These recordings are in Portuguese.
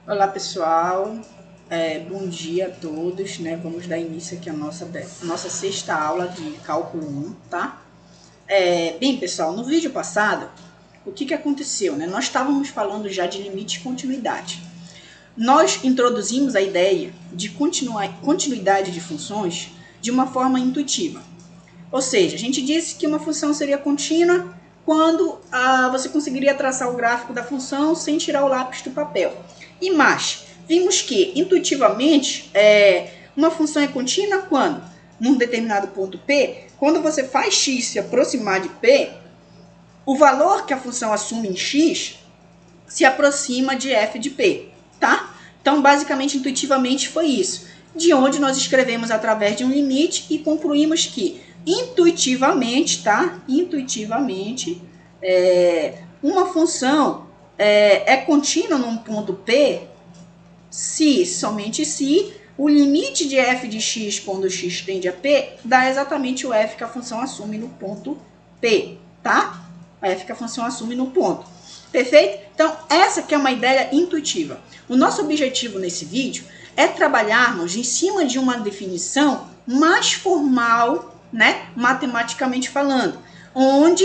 Olá pessoal, bom dia a todos, né? Vamos dar início aqui à nossa sexta aula de cálculo 1, tá? Bem pessoal, no vídeo passado, o que aconteceu, né? Nós estávamos falando já de limite e continuidade. Nós introduzimos a ideia de continuidade de funções de uma forma intuitiva. Ou seja, a gente disse que uma função seria contínua quando você conseguiria traçar o gráfico da função sem tirar o lápis do papel. E mais, vimos que, intuitivamente, uma função é contínua quando, num determinado ponto P, quando você faz x se aproximar de P, o valor que a função assume em x se aproxima de f de P, tá? Então, basicamente, intuitivamente foi isso. De onde nós escrevemos através de um limite e concluímos que, intuitivamente, tá? Intuitivamente, uma função é contínua num ponto P se, somente se, o limite de f de x quando x tende a P dá exatamente o f que a função assume no ponto P, tá? O f que a função assume no ponto. Perfeito? Então, essa aqui é uma ideia intuitiva. O nosso objetivo nesse vídeo é trabalharmos em cima de uma definição mais formal, né? Matematicamente falando, onde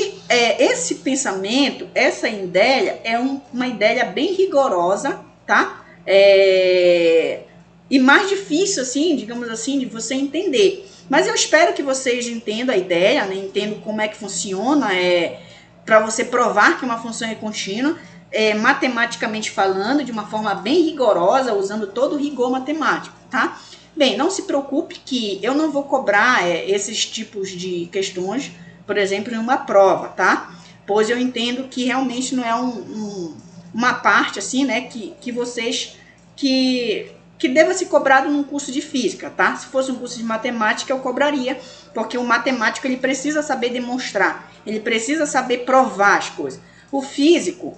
esse pensamento, essa ideia é uma ideia bem rigorosa, tá? E mais difícil, assim, digamos assim, de você entender. Mas eu espero que vocês entendam a ideia, né? Entendam como é que funciona, para você provar que uma função é contínua, matematicamente falando, de uma forma bem rigorosa, usando todo o rigor matemático, tá? Bem, não se preocupe que eu não vou cobrar esses tipos de questões, por exemplo, em uma prova, tá? Pois eu entendo que realmente não é uma parte, assim, né, que vocês, que deva ser cobrado num curso de física, tá? Se fosse um curso de matemática, eu cobraria, porque o matemático, ele precisa saber demonstrar, ele precisa saber provar as coisas. O físico,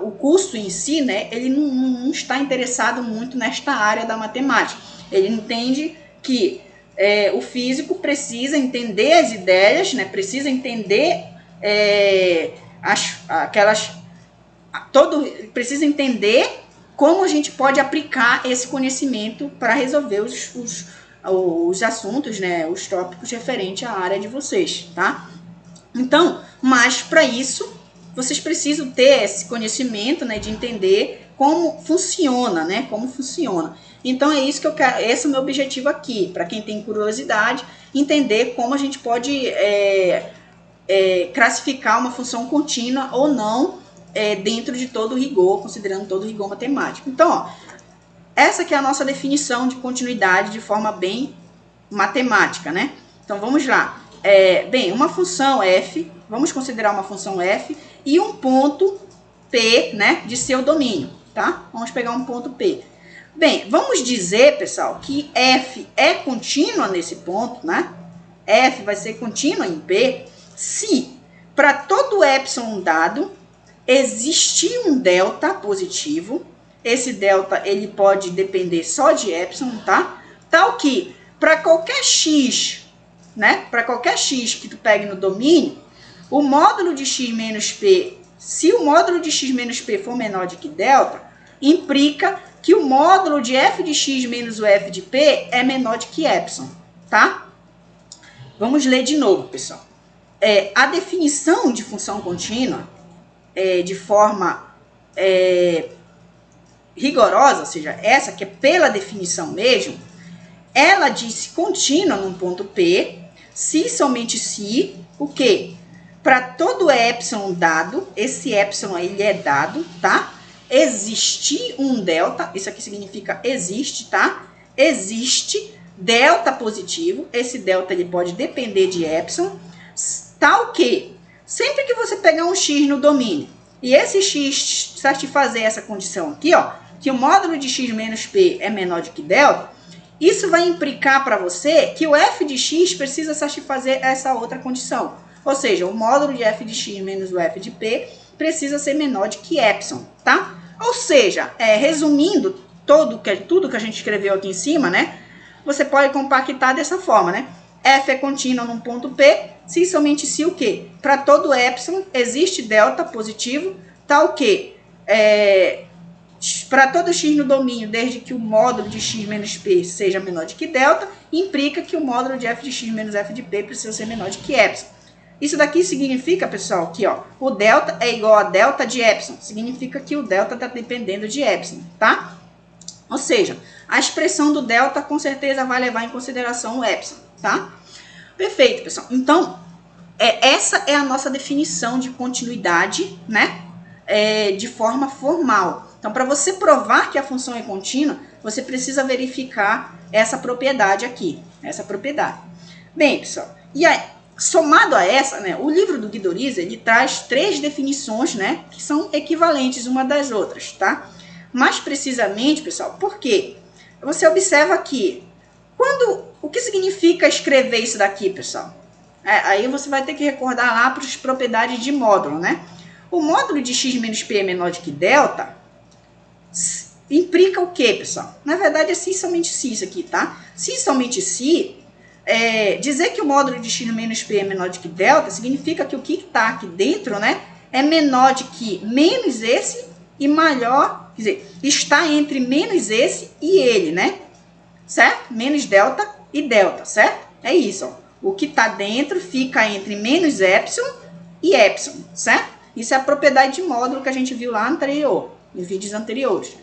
o curso em si, né, ele não está interessado muito nesta área da matemática. Ele entende que o físico precisa entender as ideias, né, precisa entender precisa entender como a gente pode aplicar esse conhecimento para resolver os assuntos, né, os tópicos referentes à área de vocês, tá? Então, mas para isso, vocês precisam ter esse conhecimento, né, de entender como funciona, né, como funciona. Então, é isso que eu quero, esse é o meu objetivo aqui, para quem tem curiosidade, entender como a gente pode classificar uma função contínua ou não, dentro de todo o rigor, considerando todo o rigor matemático. Então, ó, essa que é a nossa definição de continuidade de forma bem matemática, né? Então, vamos lá. Bem, uma função f, vamos considerar uma função f e um ponto P, né, de seu domínio, tá? Vamos pegar um ponto P. Bem, vamos dizer, pessoal, que f é contínua nesse ponto, né? F vai ser contínua em P se, para todo epsilon dado, existir um delta positivo. Esse delta, ele pode depender só de epsilon, tá? Tal que, para qualquer x, né? Para qualquer x que tu pegue no domínio, o módulo de x menos p, se o módulo de x menos p for menor do que delta, implica que o módulo de f de x menos o f de p é menor do que epsilon, tá? Vamos ler de novo, pessoal. A definição de função contínua, de forma rigorosa, ou seja, essa que é pela definição mesmo, ela diz contínua num ponto P, se somente se, o quê? Para todo epsilon dado, esse epsilon ele é dado, tá? Existe um delta, isso aqui significa existe, tá? Existe delta positivo, esse delta ele pode depender de epsilon, tal que, sempre que você pegar um x no domínio, e esse x satisfazer essa condição aqui, ó, que o módulo de x menos p é menor do que delta, isso vai implicar para você que o f de x precisa satisfazer essa outra condição. Ou seja, o módulo de f de x menos o f de p precisa ser menor do que epsilon, tá? Ou seja, resumindo tudo que a gente escreveu aqui em cima, né? Você pode compactar dessa forma, né? F é contínua num ponto P, se somente se o quê? Para todo epsilon existe delta positivo, tal que para todo x no domínio, desde que o módulo de x menos p seja menor do que delta, implica que o módulo de f de x menos f de p precisa ser menor do que epsilon. Isso daqui significa, pessoal, que ó, o delta é igual a delta de epsilon. Significa que o delta está dependendo de epsilon, tá? Ou seja, a expressão do delta com certeza vai levar em consideração o epsilon, tá? Perfeito, pessoal. Então, essa é a nossa definição de continuidade, né? De forma formal. Então, para você provar que a função é contínua, você precisa verificar essa propriedade aqui. Essa propriedade. Bem, pessoal, e aí, somado a essa, né, o livro do Guido Rizzi, ele traz 3 definições, né, que são equivalentes uma das outras, tá? Mais precisamente, pessoal, por quê? Você observa aqui, o que significa escrever isso daqui, pessoal? Aí você vai ter que recordar lá para as propriedades de módulo, né? O módulo de x menos p é menor do que delta implica o quê, pessoal? Na verdade, é se somente se isso aqui, tá? Se somente se, dizer que o módulo de x menos p é menor do que delta significa que o que está aqui dentro, né, é menor do que menos esse e maior, quer dizer, está entre menos esse e ele, né? Certo? Menos delta e delta, certo? É isso, ó. O que está dentro fica entre menos epsilon e epsilon, certo? Isso é a propriedade de módulo que a gente viu lá anterior, em vídeos anteriores.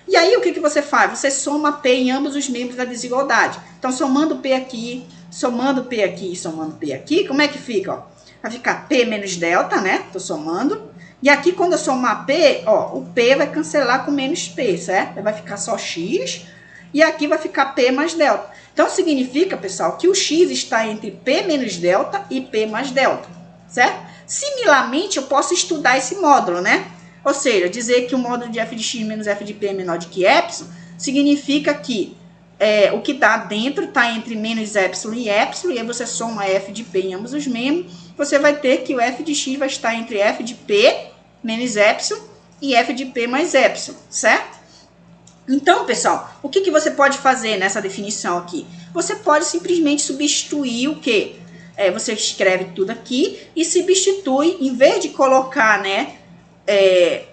E aí, o que você faz? Você soma P em ambos os membros da desigualdade. Então, somando P aqui, somando P aqui e somando P aqui, como é que fica? Ó? Vai ficar P menos delta, né? Estou somando. E aqui, quando eu somar P, ó, o P vai cancelar com menos P, certo? Vai ficar só X. E aqui vai ficar P mais delta. Então, significa, pessoal, que o X está entre P menos delta e P mais delta, certo? Similarmente, eu posso estudar esse módulo, né? Ou seja, dizer que o módulo de f de x menos f de p é menor do que epsilon, significa que o que está dentro está entre menos epsilon, e aí você soma f de p em ambos os membros, você vai ter que o f de x vai estar entre f de p menos epsilon e f de p mais epsilon, certo? Então, pessoal, o que você pode fazer nessa definição aqui? Você pode simplesmente substituir o quê? Você escreve tudo aqui e substitui, em vez de colocar, né,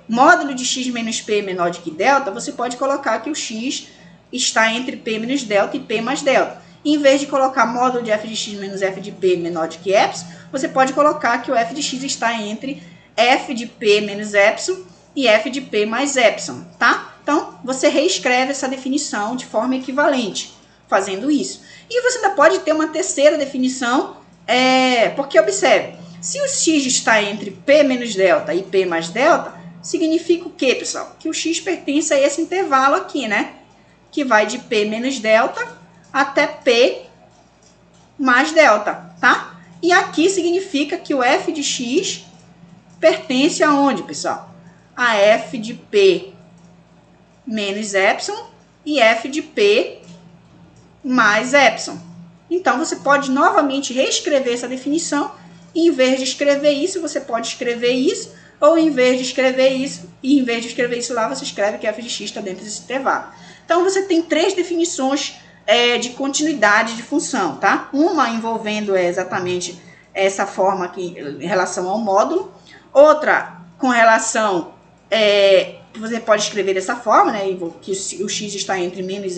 módulo de x menos p menor do que delta, você pode colocar que o x está entre p menos delta e p mais delta. Em vez de colocar módulo de f de x menos f de p menor do que epsilon, você pode colocar que o f de x está entre f de p menos epsilon e f de p mais epsilon, tá? Então, você reescreve essa definição de forma equivalente, fazendo isso. E você ainda pode ter uma terceira definição, porque observe, se o x está entre p menos delta e p mais delta, significa o quê, pessoal? Que o x pertence a esse intervalo aqui, né? Que vai de p menos delta até p mais delta, tá? E aqui significa que o f de x pertence aonde, pessoal? A f de p menos epsilon e f de p mais epsilon. Então, você pode novamente reescrever essa definição. E em vez de escrever isso, você pode escrever isso. Ou em vez de escrever isso, e em vez de escrever isso lá, você escreve que f de x está dentro desse intervalo. Então, você tem 3 definições de continuidade de função, tá? Uma envolvendo exatamente essa forma aqui em relação ao módulo. Outra com relação... você pode escrever dessa forma, né? Que o x está entre menos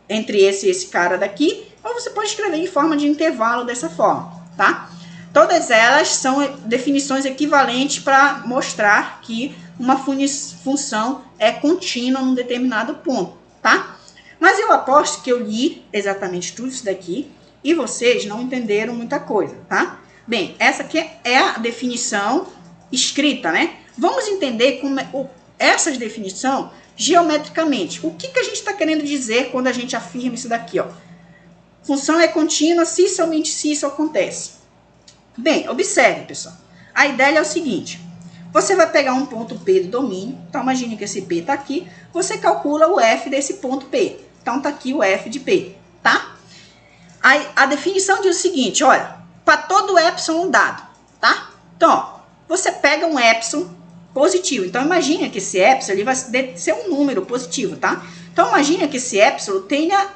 entre esse e esse cara daqui. Ou você pode escrever em forma de intervalo dessa forma, tá? Todas elas são definições equivalentes para mostrar que uma função é contínua num determinado ponto, tá? Mas eu aposto que eu li exatamente tudo isso daqui e vocês não entenderam muita coisa, tá? Bem, essa aqui é a definição escrita, né? Vamos entender como essas definições geometricamente. O que a gente está querendo dizer quando a gente afirma isso daqui, ó? Função é contínua se somente se isso acontece. Bem, observe, pessoal. A ideia é o seguinte. Você vai pegar um ponto P do domínio. Então, imagine que esse P está aqui. Você calcula o F desse ponto P. Então, está aqui o F de P, tá? Aí, a definição diz o seguinte, olha. Para todo epsilon dado, tá? Então, ó, você pega um epsilon positivo. Então, imagine que esse epsilon ele vai ser um número positivo, tá? Então, imagine que esse epsilon tenha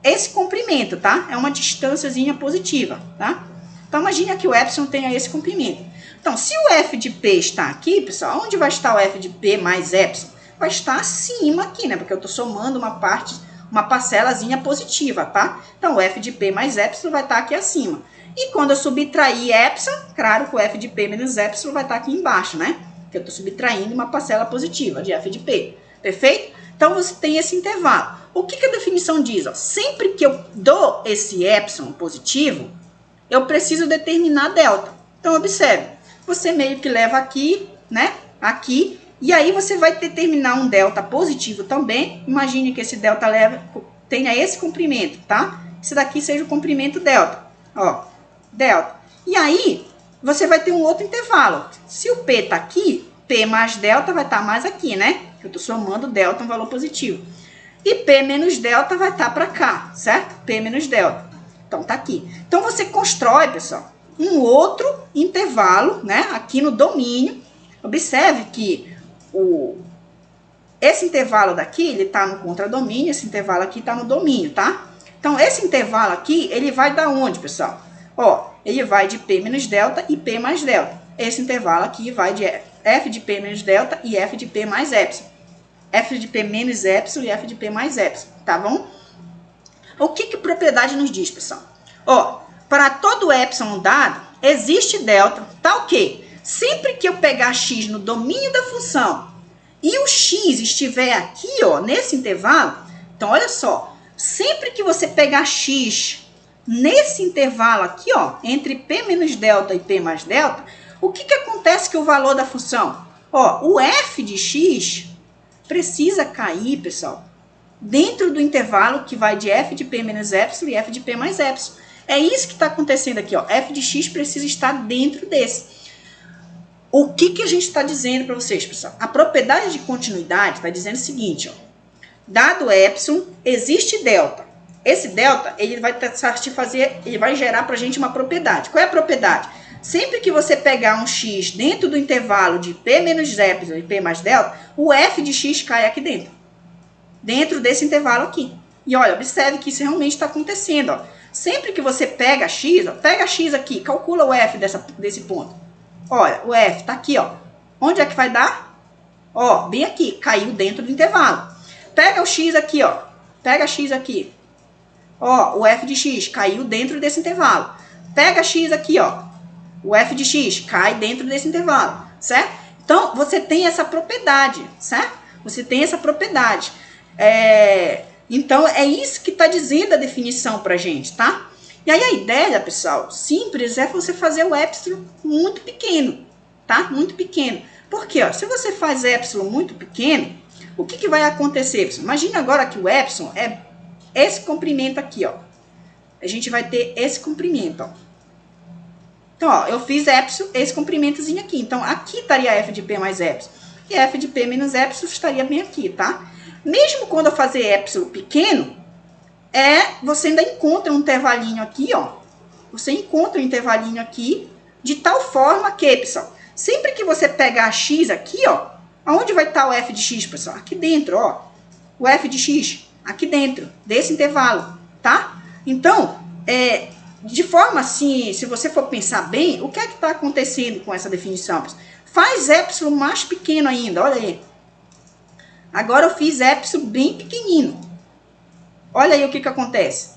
esse comprimento, tá? É uma distânciazinha positiva, tá? Então, imagine que o epsilon tenha esse comprimento. Então, se o f de p está aqui, pessoal, onde vai estar o f de p mais epsilon? vai estar acima aqui, né? Porque eu estou somando uma parcelazinha positiva, tá? Então, o f de p mais epsilon vai estar aqui acima. E quando eu subtrair epsilon, claro que o f de p menos epsilon vai estar aqui embaixo, né? Porque eu estou subtraindo uma parcela positiva de f de p. Perfeito? Então, você tem esse intervalo. O que a definição diz? Ó, sempre que eu dou esse epsilon positivo, eu preciso determinar delta. Então, observe. Você meio que leva aqui, né? Aqui. E aí, você vai determinar um delta positivo também. Imagine que esse delta tenha esse comprimento, tá? Esse daqui seja o comprimento delta. Ó, delta. E aí, você vai ter um outro intervalo. Se o P tá aqui, P mais delta vai estar mais aqui, né? Eu estou somando delta um valor positivo. E P menos delta vai estar para cá, certo? P menos delta. Então, tá aqui. Então, você constrói, pessoal, um outro intervalo, né? Aqui no domínio. Observe que esse intervalo daqui, ele tá no contradomínio, esse intervalo aqui tá no domínio, tá? Então, esse intervalo aqui, ele vai da onde, pessoal? Ó, ele vai de P menos delta e P mais delta. Esse intervalo aqui vai de F de P menos delta e F de P mais epsilon. F de P menos epsilon e F de P mais epsilon, tá bom? O que propriedade nos diz, pessoal? Ó, para todo epsilon dado, existe delta, tá ok? Sempre que eu pegar x no domínio da função e o x estiver aqui, ó, nesse intervalo, então olha só, sempre que você pegar x nesse intervalo aqui, ó, entre P menos delta e P mais delta, o que acontece com o valor da função? Ó, o f de x precisa cair, pessoal, dentro do intervalo que vai de f de p menos epsilon e f de p mais epsilon. É isso que está acontecendo aqui, ó. F de x precisa estar dentro desse. O que a gente está dizendo para vocês, pessoal? A propriedade de continuidade está dizendo o seguinte, ó. Dado epsilon, existe delta. Esse delta, ele vai satisfazer, ele vai gerar para a gente uma propriedade. Qual é a propriedade? Sempre que você pegar um x dentro do intervalo de p menos epsilon e p mais delta, o f de x cai aqui dentro. Dentro desse intervalo aqui. E olha, observe que isso realmente está acontecendo, ó. Sempre que você pega x, ó, pega x aqui, calcula o f desse ponto. Olha, o f está aqui, ó. Onde é que vai dar? Ó, bem aqui, caiu dentro do intervalo. Pega o x aqui, ó. Pega x aqui. Ó, o f de x caiu dentro desse intervalo. Pega x aqui, ó. O f de x cai dentro desse intervalo, certo? Então, você tem essa propriedade, certo? Você tem essa propriedade. Então, é isso que está dizendo a definição para a gente, tá? E aí, a ideia, pessoal, simples, é você fazer o epsilon muito pequeno, tá? Muito pequeno. Por quê? Ó, se você faz epsilon muito pequeno, o que vai acontecer? Imagina agora que o epsilon é esse comprimento aqui, ó. A gente vai ter esse comprimento, ó. Então, ó, eu fiz epsilon, esse comprimentozinho aqui. Então, aqui estaria f de p mais epsilon. E f de p menos epsilon estaria bem aqui, tá? Mesmo quando eu fazer epsilon pequeno, você ainda encontra um intervalinho aqui, ó. Você encontra um intervalinho aqui, de tal forma que, pessoal, sempre que você pegar x aqui, ó, aonde vai estar o f de x, pessoal? Aqui dentro, ó. O f de x, aqui dentro, desse intervalo, tá? Então, de forma assim, se você for pensar bem, o que é que está acontecendo com essa definição, pessoal? Faz epsilon mais pequeno ainda, olha aí. Agora eu fiz epsilon bem pequenino. Olha aí o que acontece.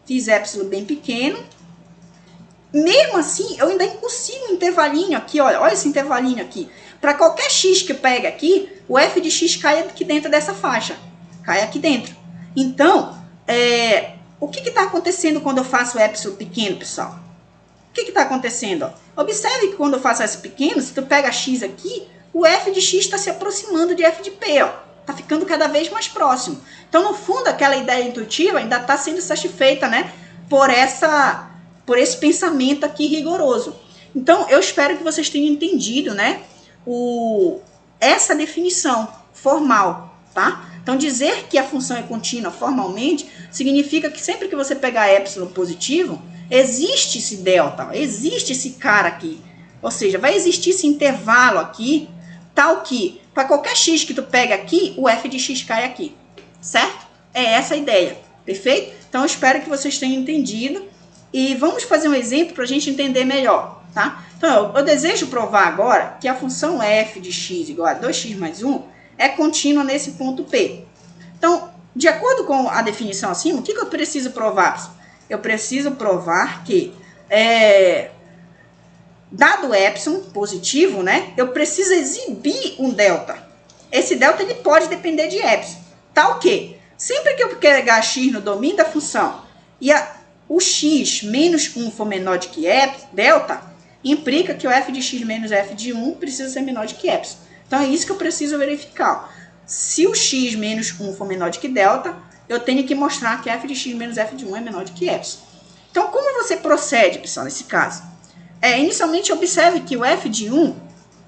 Fiz epsilon bem pequeno. Mesmo assim, eu ainda consigo um intervalinho aqui, olha. Olha esse intervalinho aqui. Para qualquer x que eu pegue aqui, o f de x cai aqui dentro dessa faixa. Cai aqui dentro. Então, o que está acontecendo quando eu faço epsilon pequeno, pessoal? O que está acontecendo? Ó? Observe que quando eu faço esse pequeno, se tu pega x aqui, o f de x está se aproximando de f de p, ó. Está ficando cada vez mais próximo. Então, no fundo, aquela ideia intuitiva ainda está sendo satisfeita, né? Por esse pensamento aqui rigoroso. Então, eu espero que vocês tenham entendido, né? Essa definição formal, tá? Então, dizer que a função é contínua formalmente significa que sempre que você pegar epsilon positivo, existe esse delta, existe esse cara aqui. Ou seja, vai existir esse intervalo aqui, tal que, para qualquer x que tu pega aqui, o f de x cai aqui, certo? É essa a ideia, perfeito? Então, eu espero que vocês tenham entendido. E vamos fazer um exemplo para a gente entender melhor, tá? Então, eu desejo provar agora que a função f de x igual a 2x mais 1 é contínua nesse ponto P. Então, de acordo com a definição acima, o que eu preciso provar? Eu preciso provar que, dado epsilon positivo, né, eu preciso exibir um delta. Esse delta ele pode depender de epsilon. Tal que, sempre que eu pegar x no domínio da função e o x menos 1 for menor do que delta, implica que o f de x menos f de 1 precisa ser menor do que epsilon. Então, é isso que eu preciso verificar. Se o x menos 1 for menor do que delta, eu tenho que mostrar que f de x menos f de 1 é menor do que epsilon. Então, como você procede, pessoal, nesse caso? Inicialmente, observe que o f de 1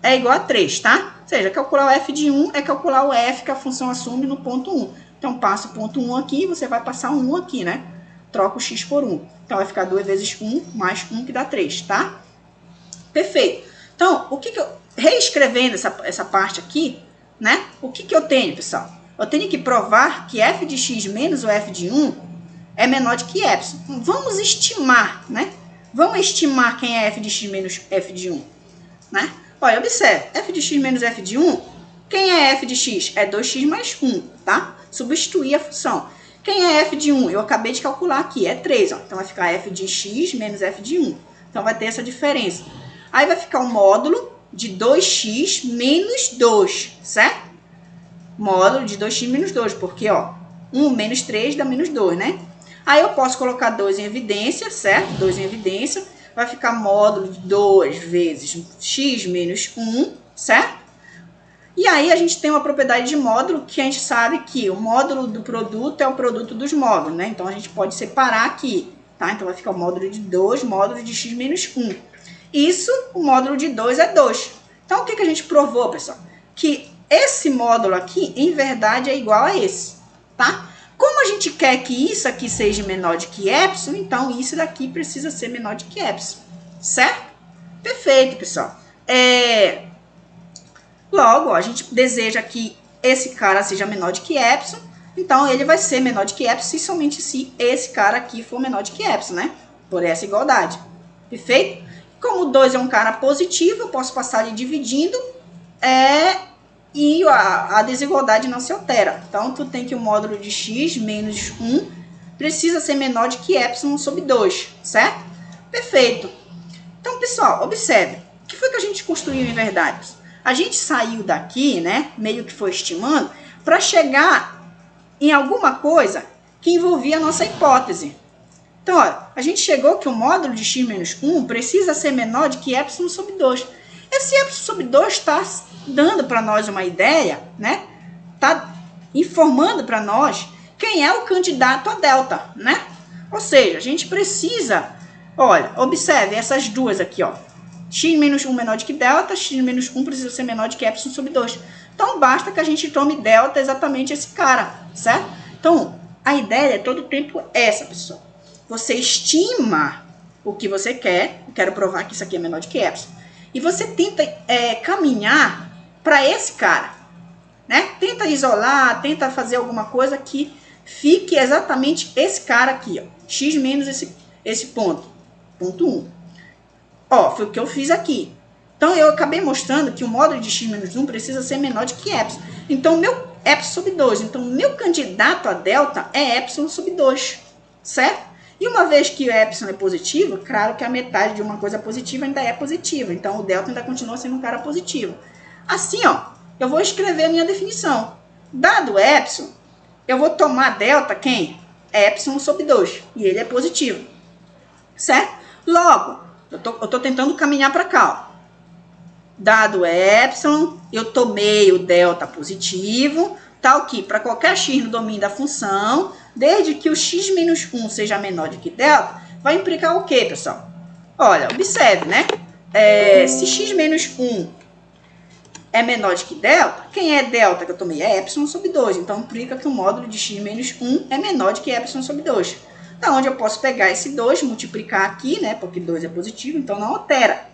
é igual a 3, tá? Ou seja, calcular o f de 1 é calcular o f que a função assume no ponto 1. Então, passa o ponto 1 aqui, você vai passar um 1 aqui, né? Troca o x por 1. Então, vai ficar 2 vezes 1 mais 1, que dá 3, tá? Perfeito. Então, o que eu... Reescrevendo essa parte aqui, né? O que eu tenho, pessoal? Eu tenho que provar que f de x menos o f de 1 é menor do que epsilon. Vamos estimar, né? Vamos estimar quem é f de x menos f de 1, né? Olha, observe. F de x menos f de 1, quem é f de x? É 2x mais 1, tá? Substituir a função. Quem é f de 1? Eu acabei de calcular aqui, é 3, ó. Então, vai ficar f de x menos f de 1. Então, vai ter essa diferença. Aí, vai ficar o módulo de 2x menos 2, certo? Módulo de 2x menos 2, porque, ó, 1 menos 3 dá menos 2, né? Aí, eu posso colocar 2 em evidência, certo? 2 em evidência. Vai ficar módulo de 2 vezes x menos 1, certo? E aí, a gente tem uma propriedade de módulo que a gente sabe que o módulo do produto é o produto dos módulos, né? Então, a gente pode separar aqui, tá? Então, vai ficar o módulo de 2, módulo de x menos 1. Isso, o módulo de 2 é 2. Então, o que a gente provou, pessoal? Que esse módulo aqui, em verdade, é igual a esse, tá? Como a gente quer que isso aqui seja menor do que epsilon, então isso daqui precisa ser menor do que epsilon, certo? Perfeito, pessoal. Logo, ó, a gente deseja que esse cara seja menor do que epsilon, então ele vai ser menor do que epsilon, somente se esse cara aqui for menor do que epsilon, né? Por essa igualdade. Perfeito? Como 2 é um cara positivo, eu posso passar ali dividindo, e a desigualdade não se altera. Então, tu tem que o módulo de x menos 1 precisa ser menor do que epsilon sobre 2, certo? Perfeito. Então, pessoal, observe. O que foi que a gente construiu em verdade? A gente saiu daqui, né, meio que foi estimando, para chegar em alguma coisa que envolvia a nossa hipótese. Então, olha, a gente chegou que o módulo de x menos 1 precisa ser menor do que epsilon sobre 2. Esse epsilon sobre 2 está dando para nós uma ideia, né? Está informando para nós quem é o candidato a delta, né? Ou seja, a gente precisa, olha, observe essas duas aqui, ó. X menos 1 menor do que delta, x menos 1 precisa ser menor do que epsilon sobre 2. Então, basta que a gente tome delta exatamente esse cara, certo? Então, a ideia é todo o tempo essa, pessoal. Você estima o que você quer. Eu quero provar que isso aqui é menor do que epsilon. E você tenta caminhar para esse cara, né? Tenta isolar, tenta fazer alguma coisa que fique exatamente esse cara aqui, ó. X menos esse ponto. Ponto 1. Ó, foi o que eu fiz aqui. Então, eu acabei mostrando que o módulo de x menos 1 precisa ser menor do que epsilon. Então, o meu epsilon sobre 2. Então, o meu candidato a delta é epsilon sobre 2, certo? E uma vez que o epsilon é positivo, claro que a metade de uma coisa positiva ainda é positiva. Então, o delta ainda continua sendo um cara positivo. Assim, ó, eu vou escrever a minha definição. Dado epsilon, eu vou tomar delta quem? Epsilon sobre 2. E ele é positivo, certo? Logo, eu tô tentando caminhar para cá, ó. Dado epsilon, eu tomei o delta positivo, tal que para qualquer x no domínio da função, desde que o x menos 1 seja menor do que delta, vai implicar o quê, pessoal? Olha, observe, né? Se x menos 1 é menor do que delta, quem é delta que eu tomei? É epsilon sobre 2. Então, implica que o módulo de x menos 1 é menor do que epsilon sobre 2. Da onde eu posso pegar esse 2, multiplicar aqui, né? Porque 2 é positivo, então não altera.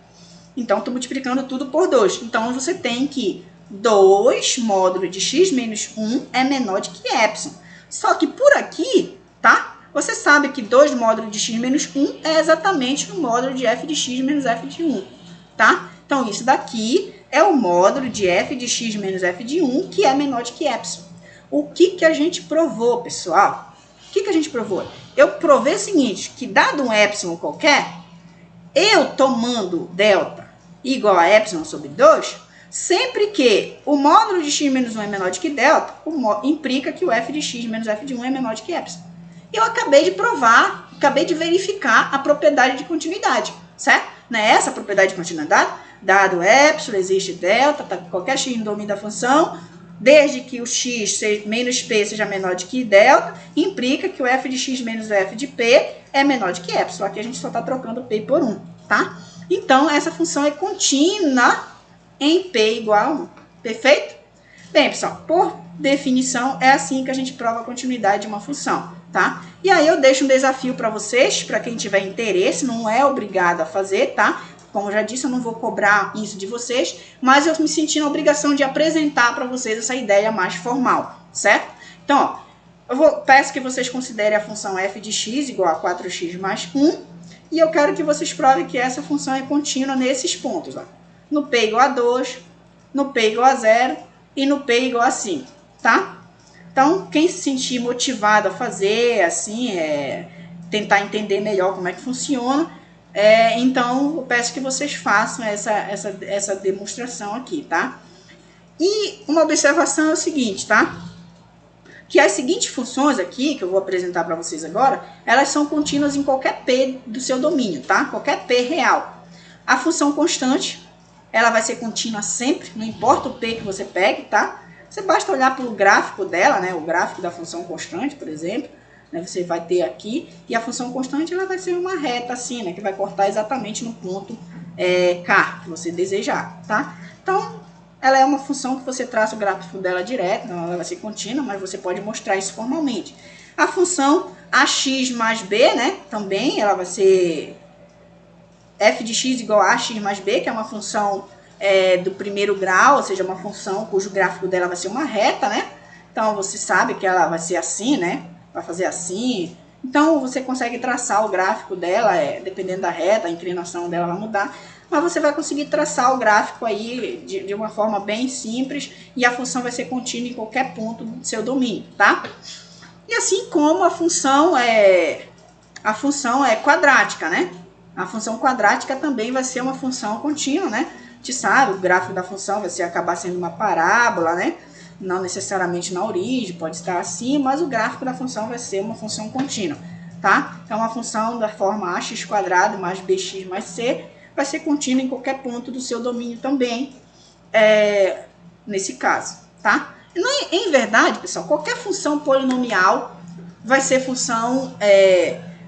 Então, estou multiplicando tudo por 2. Então, você tem que 2 módulo de x menos 1 é menor do que epsilon. Só que por aqui, tá? Você sabe que 2 módulo de x menos 1 é exatamente o módulo de f de x menos f de 1, tá? Então, isso daqui é o módulo de f de x menos f de 1, que é menor do que epsilon. O que a gente provou, pessoal? O que a gente provou? Eu provei o seguinte, que dado um epsilon qualquer, eu tomando delta igual a epsilon sobre 2, sempre que o módulo de x menos 1 é menor do que delta, implica que o f de x menos f de 1 é menor do que epsilon. E eu acabei de provar, acabei de verificar a propriedade de continuidade, certo? Não é essa a propriedade de continuidade? Dado epsilon, existe delta, tá, qualquer x no domínio da função, desde que o x menos p seja menor do que delta, implica que o f de x menos o f de p é menor do que epsilon. Aqui a gente só está trocando p por 1, tá? Então, essa função é contínua em p igual a 1. Perfeito? Bem, pessoal, por definição, é assim que a gente prova a continuidade de uma função, tá? E aí eu deixo um desafio para vocês, para quem tiver interesse, não é obrigado a fazer, tá? Como eu já disse, eu não vou cobrar isso de vocês, mas eu me senti na obrigação de apresentar para vocês essa ideia mais formal, certo? Então, ó, peço que vocês considerem a função f de x igual a 4x mais 1, e eu quero que vocês provem que essa função é contínua nesses pontos, ó. No p igual a 2, no p igual a 0 e no p igual a 5, tá? Então, quem se sentir motivado a fazer, assim, tentar entender melhor como é que funciona, então eu peço que vocês façam essa demonstração aqui, tá? E uma observação é o seguinte, tá? Que as seguintes funções aqui, que eu vou apresentar para vocês agora, elas são contínuas em qualquer p do seu domínio, tá? Qualquer p real. A função constante, ela vai ser contínua sempre, não importa o p que você pegue, tá? Você basta olhar para o gráfico dela, né? O gráfico da função constante, por exemplo, né? Você vai ter aqui, e a função constante ela vai ser uma reta assim, né? Que vai cortar exatamente no ponto K que você desejar, tá? Então, ela é uma função que você traça o gráfico dela direto, não ela vai ser contínua, mas você pode mostrar isso formalmente. A função ax mais b, né? Também ela vai ser f de x igual a ax mais b, que é uma função do primeiro grau, ou seja, uma função cujo gráfico dela vai ser uma reta, né? Então, você sabe que ela vai ser assim, né? Vai fazer assim. Então, você consegue traçar o gráfico dela, dependendo da reta, a inclinação dela vai mudar. Mas você vai conseguir traçar o gráfico aí de uma forma bem simples e a função vai ser contínua em qualquer ponto do seu domínio, tá? E assim como a função é quadrática, né? A função quadrática também vai ser uma função contínua, né? A gente sabe, o gráfico da função vai acabar sendo uma parábola, né? Não necessariamente na origem, pode estar assim, mas o gráfico da função vai ser uma função contínua, tá? Então, uma função da forma ax quadrado mais bx mais c vai ser contínua em qualquer ponto do seu domínio também, nesse caso, tá? Em verdade, pessoal, qualquer função polinomial vai ser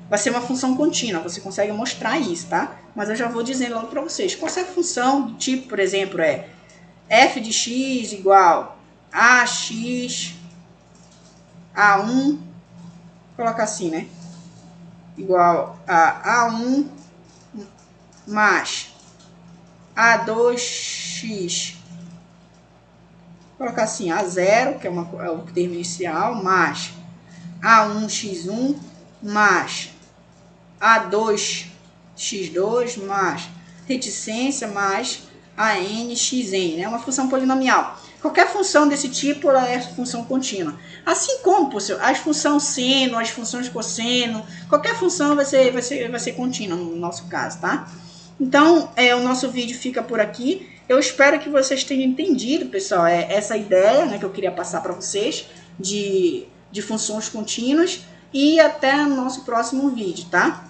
vai ser uma função contínua, você consegue mostrar isso, tá? Mas eu já vou dizendo logo para vocês. Qualquer função do tipo, por exemplo, f de x igual a x a1, coloca assim, né? Igual a A1 mais A2x, colocar assim, A0, que é o termo inicial, mais A1x1 mais A2x2 mais reticência mais ANxN, né? Uma função polinomial. Qualquer função desse tipo ela é função contínua. Assim como, as funções seno, as funções cosseno, qualquer função vai ser contínua no nosso caso, tá? Então, o nosso vídeo fica por aqui. Eu espero que vocês tenham entendido, pessoal, essa ideia, né, que eu queria passar para vocês de funções contínuas. E até o nosso próximo vídeo, tá?